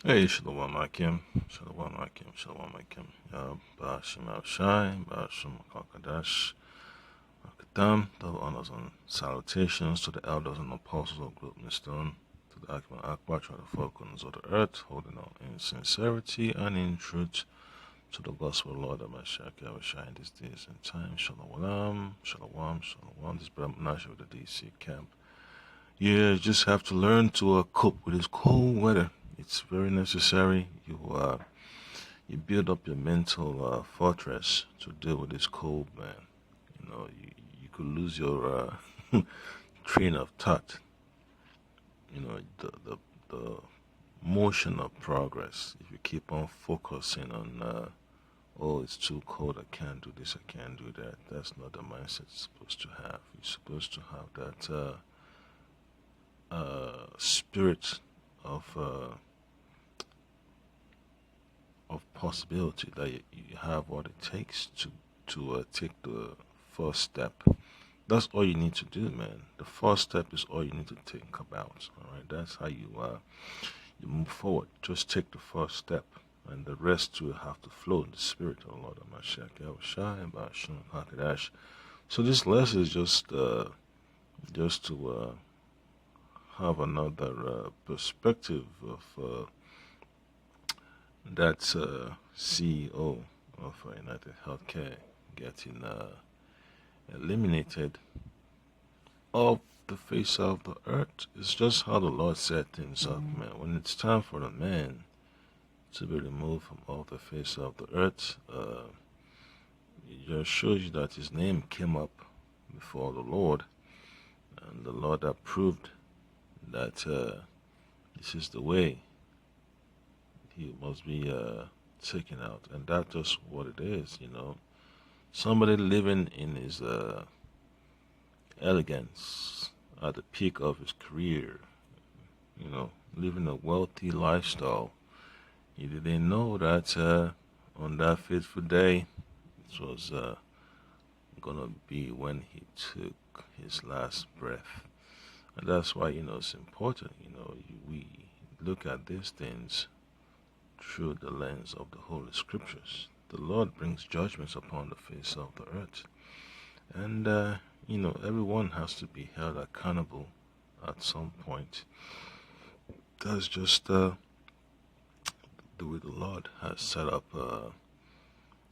Hey, Shalom Akim, Shalom Akim, Shalom Akim. Bashim Avshai, Bashim Kakadash, Akatam, double honors and salutations to the elders and apostles of Group Stone, to the Akim Akbar, to the four corners of the earth, holding on in sincerity and in truth to the gospel Lord of Mashiach Yahushua in these days and time. Shalom, Shalom, Shalom. This brother Menashe with the DC camp. Yeah, you just have to learn to cope with this cold weather. It's very necessary. You build up your mental fortress to deal with this cold, man. You could lose your train of thought. The motion of progress. If you keep on focusing on, oh, it's too cold, I can't do this, I can't do that. That's not the mindset you're supposed to have. You're supposed to have that spirit of possibility that you have what it takes to take the first step. That's all you need to do, man. The first step is all you need to think about. All right, that's how you move forward. Just take the first step, and the rest will have to flow in the spirit of the Lord of Mashiach Yahushua and Bashim Hakadash. So this lesson is just to have another perspective of that CEO of United Healthcare getting eliminated off the face of the earth. It's just how the Lord set things up, man. When it's time for the man to be removed from off the face of the earth, it just shows you that his name came up before the Lord, and the Lord approved that this is the way he must be taken out, and that's just what it is. Somebody living in his elegance at the peak of his career, living a wealthy lifestyle. He didn't know that on that fateful day, it was gonna be when he took his last breath. And that's why, it's important, we look at these things through the lens of the Holy Scriptures. The Lord brings judgments upon the face of the earth. And, everyone has to be held accountable at some point. That's just the way the Lord has set up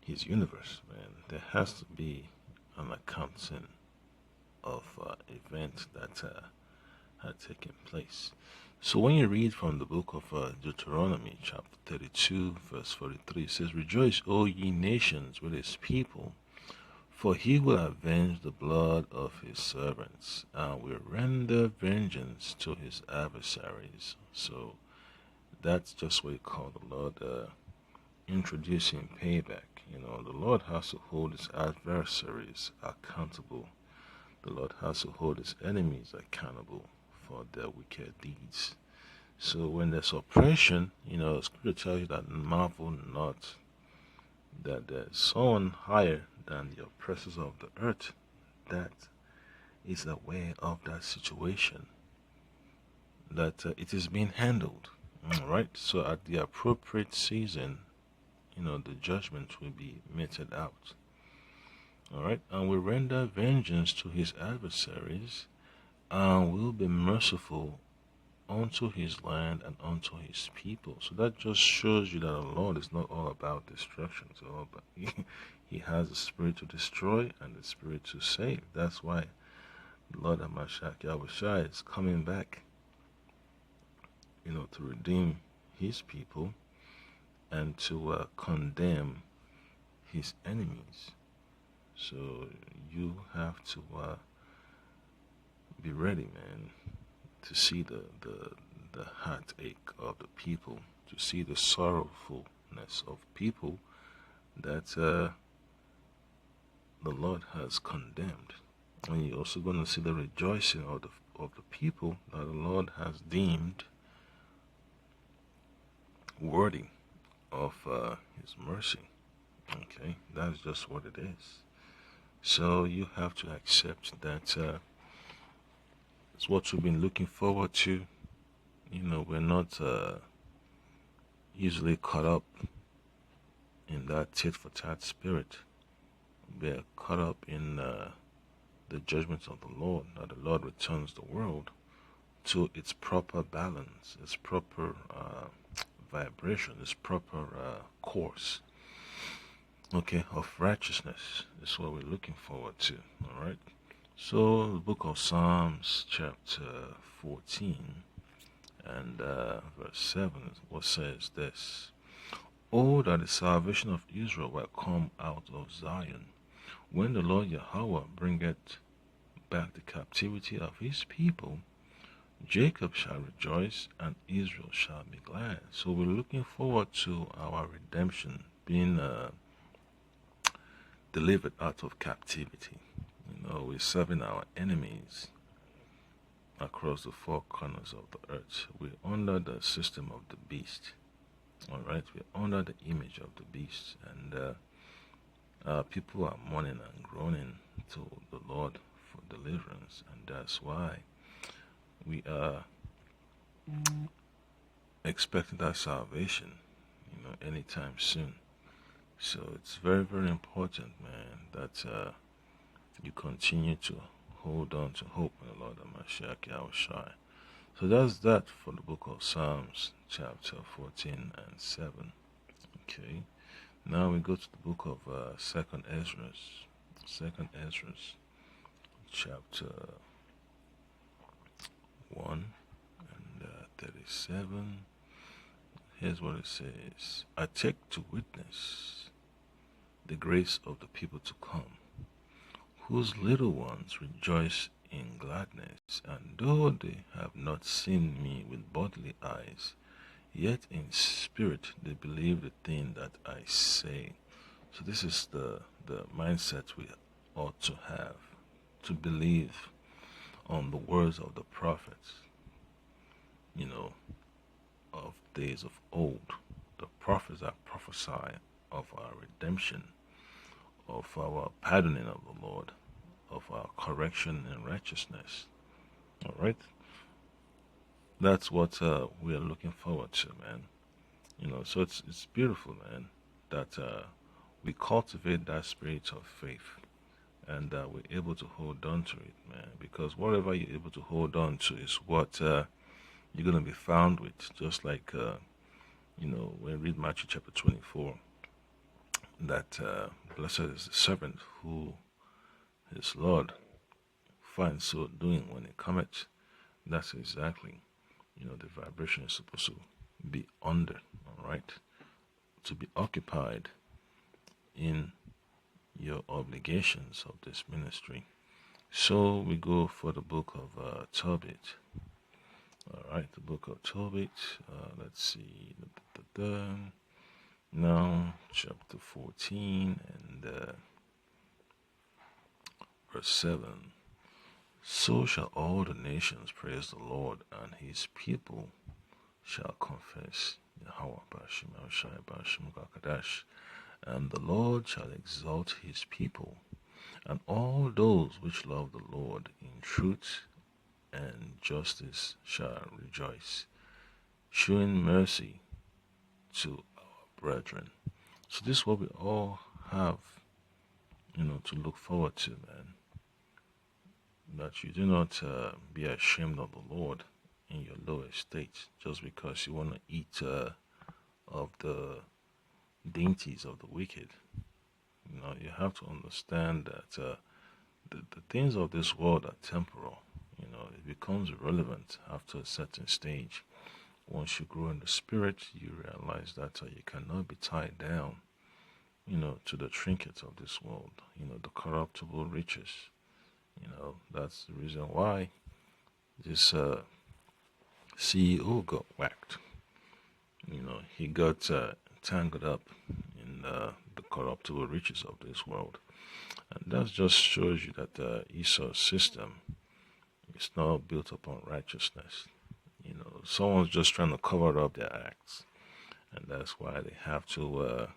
his universe, man. There has to be an accounting of events that had taken place. So when you read from the book of Deuteronomy, chapter 32, verse 43, it says, "Rejoice, O ye nations, with his people, for he will avenge the blood of his servants, and will render vengeance to his adversaries." So that's just what you call the Lord introducing payback. The Lord has to hold his adversaries accountable. The Lord has to hold his enemies accountable for their wicked deeds. So when there's oppression, Scripture tells you that marvel not that there's someone higher than the oppressors of the earth that is aware of that situation, that it is being handled. All right. So at the appropriate season, the judgment will be meted out. All right. And will render vengeance to his adversaries, and will be merciful unto his land and unto his people. So that just shows you that the Lord is not all about destruction. It's all about he has the spirit to destroy and the spirit to save. That's why the Lord Mashiach Yahushua is coming back, to redeem his people and to condemn his enemies. So you have to be ready, man, to see the heartache of the people, to see the sorrowfulness of people that the Lord has condemned. And you're also going to see the rejoicing of the people that the Lord has deemed worthy of his mercy. Okay, that's just what it is. So you have to accept that it's what we've been looking forward to. We're not easily caught up in that tit for tat spirit. We are caught up in the judgments of the Lord. Now the Lord returns the world to its proper balance, its proper vibration, its proper course, okay, of righteousness. Is what we're looking forward to. All right. So the book of Psalms, chapter 14, and verse 7, what says this: "Oh, that the salvation of Israel will come out of Zion, when the Lord Yahweh bringeth back the captivity of his people. Jacob shall rejoice, and Israel shall be glad." So we're looking forward to our redemption, being delivered out of captivity. We're serving our enemies across the four corners of the earth. We're under the system of the beast. All right, we're under the image of the beast, and people are mourning and groaning to the Lord for deliverance, and that's why we are expecting that salvation, anytime soon. So it's very, very important, man, that you continue to hold on to hope in the Lord Mashiach Yahushua. So that's that for the book of Psalms, chapter 14 and 7. Okay. Now we go to the book of Second Ezra, chapter 1 and 37. Here's what it says: "I take to witness the grace of the people to come, whose little ones rejoice in gladness, and though they have not seen me with bodily eyes, yet in spirit they believe the thing that I say." So this is the mindset we ought to have, to believe on the words of the prophets, of days of old. The prophets that prophesy of our redemption, of our pardoning of the Lord, of our correction and righteousness. All right? That's what we are looking forward to, man. So it's beautiful, man, that we cultivate that spirit of faith, and we're able to hold on to it, man, because whatever you're able to hold on to is what you're going to be found with. Just like, when we read Matthew chapter 24, that blessed is the servant who his Lord finds so doing when he cometh. That's exactly, the vibration is supposed to be under, all right? To be occupied in your obligations of this ministry. So we go for the book of Tobit. All right, the book of Tobit. Let's see. Now, chapter 14 and verse 7. "So shall all the nations praise the Lord, and his people shall confess Yahweh Bashim Shai Bashim Gakadash, and the Lord shall exalt his people, and all those which love the Lord in truth and justice shall rejoice, showing mercy to our brethren." So this is what we all have, to look forward to, man. That you do not be ashamed of the Lord in your low estate just because you want to eat of the dainties of the wicked. You have to understand that the things of this world are temporal. It becomes irrelevant after a certain stage. Once you grow in the spirit, you realize that you cannot be tied down, to the trinkets of this world, the corruptible riches. That's the reason why this CEO got whacked. He got tangled up in the corruptible riches of this world. And that just shows you that Esau's system is not built upon righteousness. Someone's just trying to cover up their acts. And that's why they have to,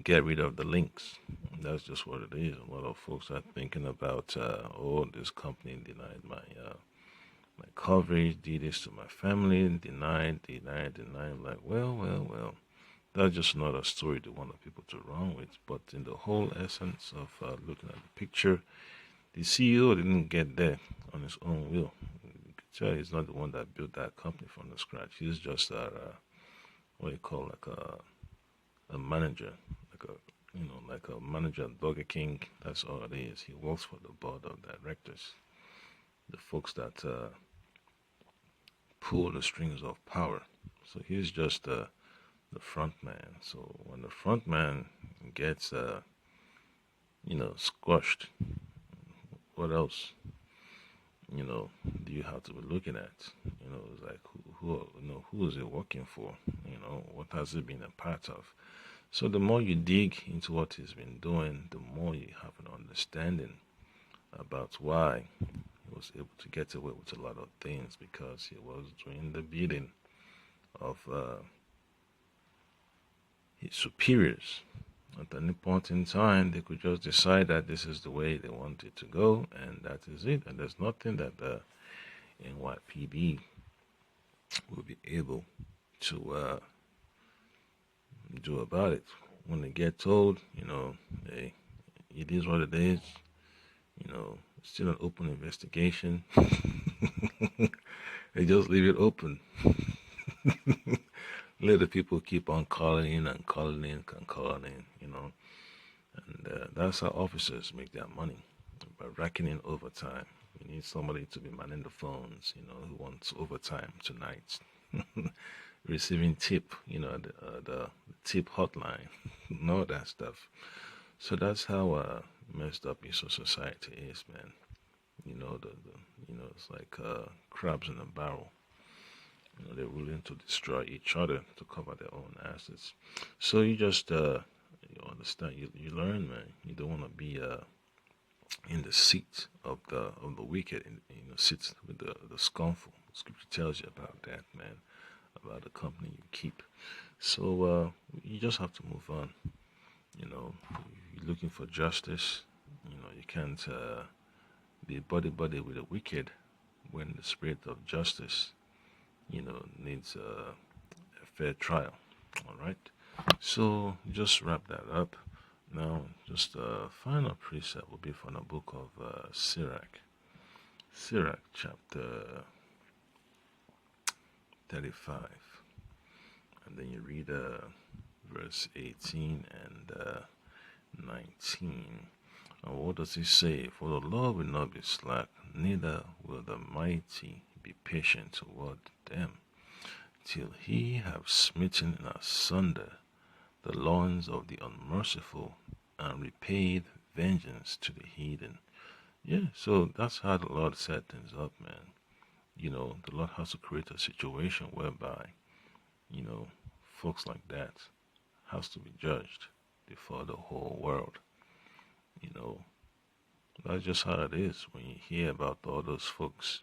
get rid of the links. That's just what it is. A lot of folks are thinking about, this company denied my coverage, did this to my family, denied. I'm like, well. That's just not a story they want people to run with. But in the whole essence of looking at the picture, the CEO didn't get there on his own will. You could tell he's not the one that built that company from the scratch. He's just what you call like a manager, like like a manager at Burger King. That's all it is. He works for the board of directors, the folks that pull the strings of power. So he's just the front man. So when the front man gets squashed, what else do you have to be looking at? It's like who is it working for? What has it been a part of? So the more you dig into what he's been doing, the more you have an understanding about why he was able to get away with a lot of things, because he was doing the bidding of his superiors. At any point in time, they could just decide that this is the way they want it to go, and that is it. And there's nothing that the NYPD will be able to do about it. When they get told, hey, it is what it is, it's still an open investigation. They just leave it open. Let the people keep on calling in and calling in and calling in, And that's how officers make their money, by racking in overtime. You need somebody to be manning the phones, who wants overtime tonight. Receiving tip, the tip hotline, and all that stuff. So that's how messed up ISO society is, man. It's like crabs in a barrel. They're willing to destroy each other to cover their own assets. So you just you understand, you learn, man. You don't want to be in the seat of the wicked, in the seat with the scornful. Scripture tells you about that, man, about the company you keep. So you just have to move on. You're looking for justice. You can't be buddy with the wicked when the spirit of justice, needs a fair trial. All right. So just wrap that up. Now, just a final precept will be from the book of Sirach. Sirach chapter 35. And then you read verse 18 and 19. And what does he say? For the Lord will not be slack, neither will the mighty be patient toward them, till he have smitten asunder the loins of the unmerciful, and repaid vengeance to the heathen. Yeah, so that's how the Lord set things up, man. The Lord has to create a situation whereby, folks like that has to be judged before the whole world. That's just how it is when you hear about all those folks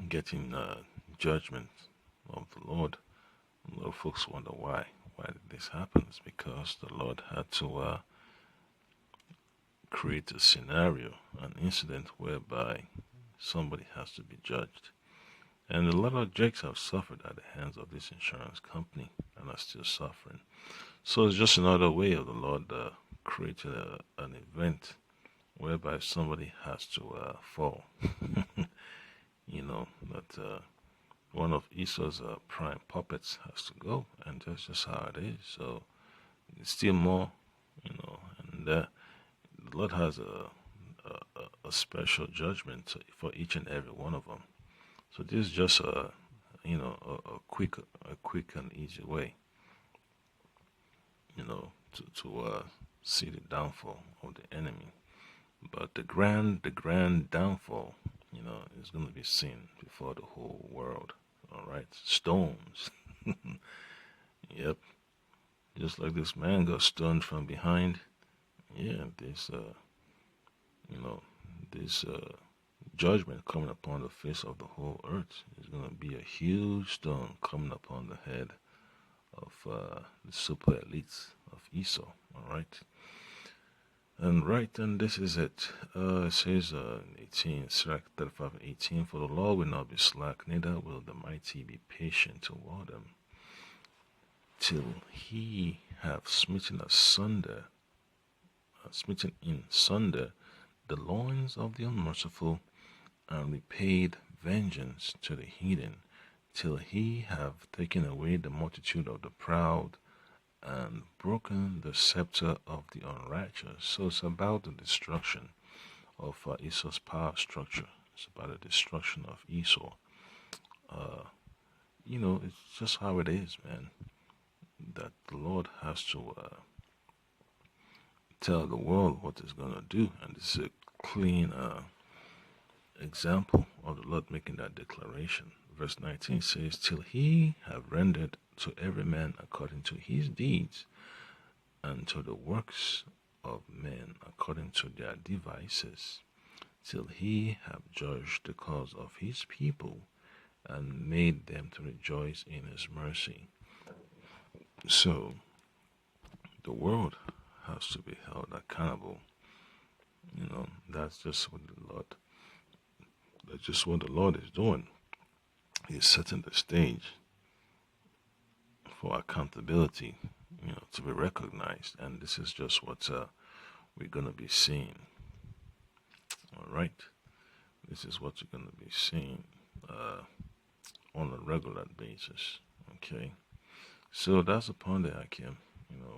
getting judgment of the Lord. A lot of folks wonder why. Why did this happen? It's because the Lord had to create a scenario, an incident whereby somebody has to be judged. And a lot of Jakes have suffered at the hands of this insurance company and are still suffering. So it's just another way of the Lord creating an event whereby somebody has to fall. That one of Esau's prime puppets has to go, and that's just how it is. So it's still more, and the Lord has a special judgment for each and every one of them. So this is just a quick and easy way, to see the downfall of the enemy. But the grand downfall, is going to be seen before the whole world. All right, stones. Yep, just like this man got stoned from behind. Yeah, this judgment coming upon the face of the whole earth is going to be a huge stone coming upon the head of the super elites of Esau. All right. And right, and this is it. It says 18, Sirach 35:18, for the Lord will not be slack, neither will the mighty be patient toward him, till he have smitten in sunder the loins of the unmerciful, and repaid vengeance to the heathen, till he have taken away the multitude of the proud, and broken the scepter of the unrighteous. So it's about the destruction of Esau's power structure. It's about the destruction of Esau. It's just how it is, man. That the Lord has to tell the world what it's gonna do, and this is a clean example of the Lord making that declaration. Verse 19 says, till he have rendered to every man according to his deeds, and to the works of men according to their devices, till he have judged the cause of his people, and made them to rejoice in his mercy. So, the world has to be held accountable. That's just what the Lord is doing. He's setting the stage for accountability, to be recognized. And this is just what we're going to be seeing. All right. This is what you're going to be seeing on a regular basis. Okay. So that's upon the Hakim.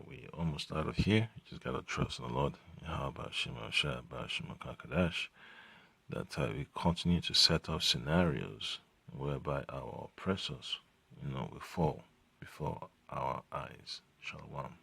We almost out of here. You just got to trust in the Lord. How about Shema Shah, Shema Kakadash? That we continue to set up scenarios whereby our oppressors, will fall before our eyes. Shalom.